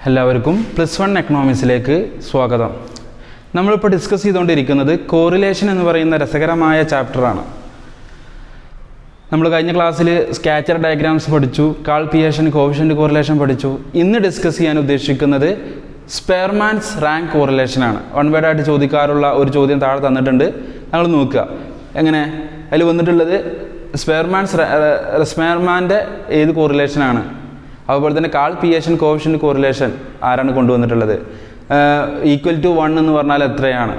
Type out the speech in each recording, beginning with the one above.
എല്ലാവർക്കും +1 എക്കണോമിക്സിലേക്ക് സ്വാഗതം. നമ്മളിപ്പോൾ ഡിസ്കസ് ചെയ്തുകൊണ്ടിരിക്കുന്നത് കോറിലേഷൻ എന്ന് പറയുന്ന രസകരമായ ചാപ്റ്ററാണ്. നമ്മൾ കഴിഞ്ഞ ക്ലാസ്സിൽ സ്കാറ്റർ ഡയഗ്രാംസ് പഠിച്ചു, കാൾപിയേഷൻ, കോഫിഷ്യൻ്റ് കോറിലേഷൻ പഠിച്ചു. ഇന്ന് ഡിസ്കസ് ചെയ്യാൻ ഉദ്ദേശിക്കുന്നത് സ്പെയർമാൻസ് റാങ്ക് കോറിലേഷനാണ്. വൺ വേർഡ് ആയിട്ട് ചോദിക്കാറുള്ള ഒരു ചോദ്യം താഴെ തന്നിട്ടുണ്ട്, ഞങ്ങൾ നോക്കുക. എങ്ങനെ അതിൽ വന്നിട്ടുള്ളത് സ്പെയർമാൻ്റെ ഏത് കോറിലേഷനാണ്, അതുപോലെ തന്നെ കാൾപിയേഷൻ, കോഫിഷ്യൻ്റ് കോറിലേഷൻ ആരാണ് കൊണ്ടുവന്നിട്ടുള്ളത്, =1 എന്ന് പറഞ്ഞാൽ എത്രയാണ്,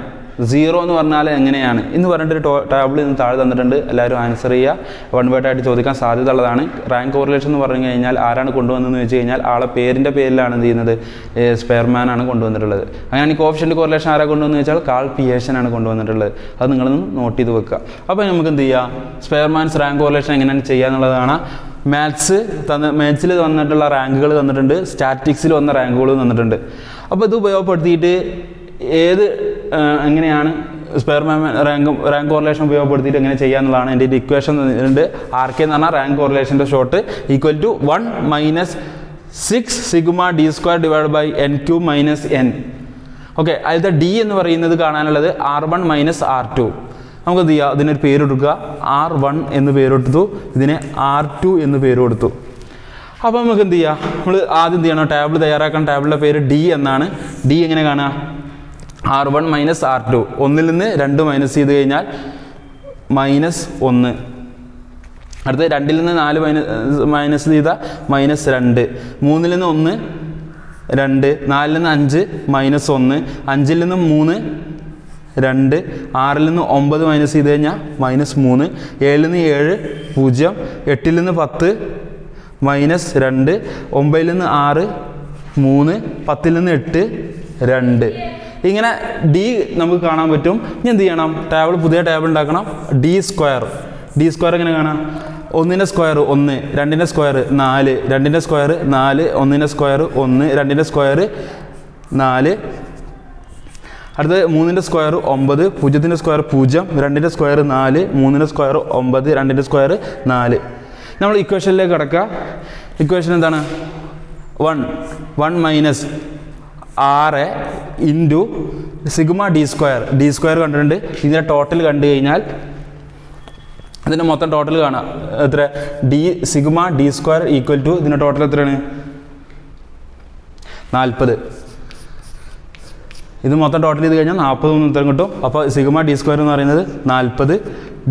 0 എന്ന് പറഞ്ഞാൽ എങ്ങനെയാണ് എന്ന് പറഞ്ഞിട്ടൊരു ടേബിൾ ഇന്ന് താഴെ തന്നിട്ടുണ്ട്. എല്ലാവരും ആൻസർ ചെയ്യുക. വൺ വേർഡ് ആയിട്ട് ചോദിക്കാൻ സാധ്യത ഉള്ളതാണ്. റാങ്ക് കോറിലേഷൻ എന്ന് പറഞ്ഞു കഴിഞ്ഞാൽ ആരാണ് കൊണ്ടുവന്നതെന്ന് വെച്ച് കഴിഞ്ഞാൽ ആളെ പേരിൻ്റെ പേരിലാണ് എന്ത് ചെയ്യുന്നത്, സ്പെയർമാൻ ആണ് കൊണ്ടുവന്നിട്ടുള്ളത്. അങ്ങനെ കോഫിഷ്യൻ്റ് കോറിലേഷൻ ആരാ കൊണ്ടുവന്ന് വെച്ചാൽ കാൾപിയേഷൻ ആണ് കൊണ്ടുവന്നിട്ടുള്ളത്. അത് നിങ്ങളൊന്ന് നോട്ട് ചെയ്ത് വെക്കുക. അപ്പോൾ നമുക്ക് എന്ത് ചെയ്യുക, സ്പെയർമാൻസ് റാങ്ക് കോറിലേഷൻ എങ്ങനെയാണ് ചെയ്യുക എന്നുള്ളതാണ്. മാത്സിൽ വന്നിട്ടുള്ള റാങ്കുകൾ തന്നിട്ടുണ്ട്, സ്റ്റാറ്റിക്സിൽ വന്ന റാങ്കുകൾ തന്നിട്ടുണ്ട്. അപ്പോൾ ഇത് ഉപയോഗപ്പെടുത്തിയിട്ട് എങ്ങനെയാണ് സ്പെയർമാൻ റാങ്ക് കോറിലേഷൻ ഉപയോഗപ്പെടുത്തിയിട്ട് എങ്ങനെ ചെയ്യാന്നുള്ളതാണ്. എൻ്റെ ഒരു ഇക്വേഷൻ ഉണ്ട്. RK എന്ന് പറഞ്ഞാൽ റാങ്ക് കോറിലേഷൻ്റെ short =1 - 6 sigma d² / n³ - n. Okay, അതിലത്തെ D എന്ന് പറയുന്നത് കാണാനുള്ളത് R1 - R2. നമുക്ക് എന്ത് ചെയ്യുക, ഇതിനൊരു പേര് കൊടുക്കുക. R1 എന്ന് പേര് കൊടുത്തു, ഇതിനെ R2 എന്ന് പേര് കൊടുത്തു. അപ്പോൾ നമുക്ക് എന്ത് ചെയ്യുക, നമ്മൾ ആദ്യം എന്ത് ചെയ്യണം, ടേബിൾ തയ്യാറാക്കാൻ. ടേബിളിൻ്റെ പേര് D എന്നാണ്. D എങ്ങനെ കാണുക, R1 - R2. 1-ൽ നിന്ന് 2 മൈനസ് ചെയ്ത് കഴിഞ്ഞാൽ -1. അടുത്ത് 2-ൽ നിന്ന് 4 മൈനസ് ചെയ്താൽ -2. 3-ൽ നിന്ന് 1 2, 4-ൽ നിന്ന് 5 -1, 5-ൽ നിന്ന് 3 2, 6-ൽ നിന്ന് 9 മൈനസ് ചെയ്ത് കഴിഞ്ഞാൽ -3, 7-ൽ നിന്ന് 7 0, 8-ൽ നിന്ന് 10 -2, 9-ൽ നിന്ന് 6 3, 10-ൽ നിന്ന് 8 2. ഇങ്ങനെ D നമുക്ക് കാണാൻ പറ്റും. ഇനി എന്ത് ചെയ്യണം, പുതിയ ടേബിൾ ഉണ്ടാക്കണം. D² എങ്ങനെ കാണാം, 1-ൻ്റെ സ്ക്വയർ 1, 2-ൻ്റെ സ്ക്വയർ 4, 2-ൻ്റെ സ്ക്വയർ 4, 1-ൻ്റെ സ്ക്വയർ 1, 2-ൻ്റെ സ്ക്വയർ 4. അടുത്ത് 3-ൻ്റെ സ്ക്വയർ 9, 0-ൻ്റെ സ്ക്വയർ 0, 2-ൻ്റെ സ്ക്വയർ 4, 3-ൻ്റെ സ്ക്വയർ 9, 2-ൻ്റെ സ്ക്വയർ 4. നമ്മൾ ഇക്വേഷനിലേക്ക് കിടക്കുക. ഇക്വേഷൻ എന്താണ്, 1 - R ഇൻറ്റു സിഗ്മ d² കണ്ടിട്ടുണ്ട്. ഇതിൻ്റെ ടോട്ടൽ കണ്ടു കഴിഞ്ഞാൽ ഇതിൻ്റെ മൊത്തം ടോട്ടൽ കാണാം. എത്ര, സിഗ്മ d² ഇതിൻ്റെ ടോട്ടൽ എത്രയാണ്, 40. ഇത് മൊത്തം ടോട്ടൽ ചെയ്ത് കഴിഞ്ഞാൽ 40 ഉത്തരം കിട്ടും. അപ്പോൾ സിഗ്മ d² എന്ന് പറയുന്നത് 40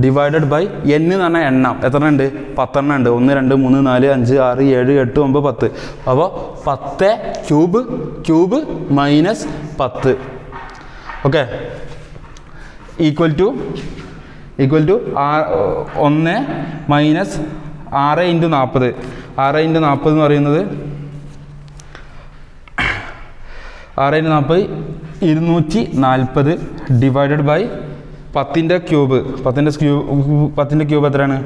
ഡിവൈഡഡ് ബൈ n എന്ന് പറഞ്ഞാൽ എണ്ണം. എത്ര ഉണ്ട്, 10 എണ്ണം ഉണ്ട്. 1 2 3 4 5 6 7 8 9 10. അപ്പോൾ 10³ -10. Okay, equal to 1 - 6 × 40. 6 × 40 എന്ന് പറയുന്നത് 6 × 40 240 ഡിവൈഡഡ് ബൈ 10-ൻ്റെ ക്യൂബ്. 10-ൻ്റെ ക്യൂബ് എത്രയാണ്,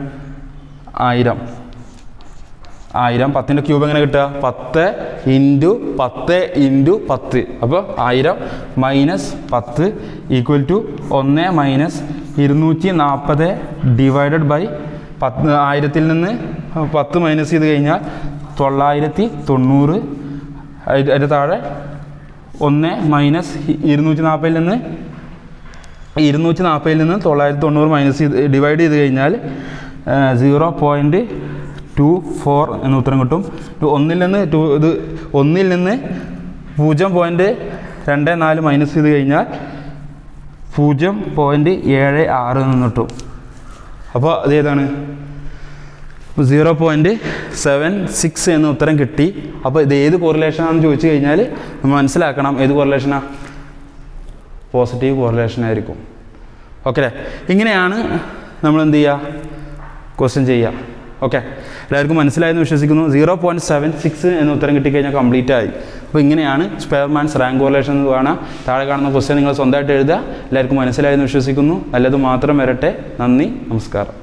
1000. 1000 ക്യൂബ് എങ്ങനെ കിട്ടുക, 10 × 10 × 10. അപ്പോൾ 1000 - 10 ഈക്വൽ ടു 1 - 240 ഡിവൈഡഡ് ബൈ 1000-ൽ നിന്ന് 10 മൈനസ് ചെയ്ത് കഴിഞ്ഞാൽ 990. അതിൻ്റെ താഴെ 1 - 240-ൽ നിന്ന് 990 മൈനസ് ചെയ്ത് ഡിവൈഡ് ചെയ്ത് കഴിഞ്ഞാൽ 0.24 എന്ന ഉത്തരം കിട്ടും. 1-ൽ നിന്ന് 0.24 മൈനസ് ചെയ്ത് കഴിഞ്ഞാൽ 0.76 എന്ന് കിട്ടും. അപ്പോൾ അത് ഏതാണ്, 0.76 എന്ന ഉത്തരം കിട്ടി. അപ്പോൾ ഇത് ഏത് കോറിലേഷനാണെന്ന് ചോദിച്ചു കഴിഞ്ഞാൽ നമ്മൾ മനസ്സിലാക്കണം ഏത് കോറിലേഷനാണ്, പോസിറ്റീവ് കോറിലേഷൻ ആയിരിക്കും. ഓക്കെ, ഇങ്ങനെയാണ് നമ്മൾ എന്ത് ചെയ്യുക, ക്വസ്റ്റ്യൻ ചെയ്യുക. ഓക്കെ, എല്ലാവർക്കും മനസ്സിലായെന്ന് വിശ്വസിക്കുന്നു. 0.76 എന്ന ഉത്തരം കിട്ടിക്കഴിഞ്ഞാൽ കംപ്ലീറ്റ് ആയി. അപ്പോൾ ഇങ്ങനെയാണ് സ്പെയർമാൻസ് റാങ്ക് കോറിലേഷൻ എന്ന് കാണാം. താഴെ കാണുന്ന ക്വസ്റ്റ്യൻ നിങ്ങൾ സ്വന്തമായിട്ട് എഴുതുക. എല്ലാവർക്കും മനസ്സിലായെന്ന് വിശ്വസിക്കുന്നു. നല്ലത് മാത്രം വരട്ടെ. നന്ദി, നമസ്കാരം.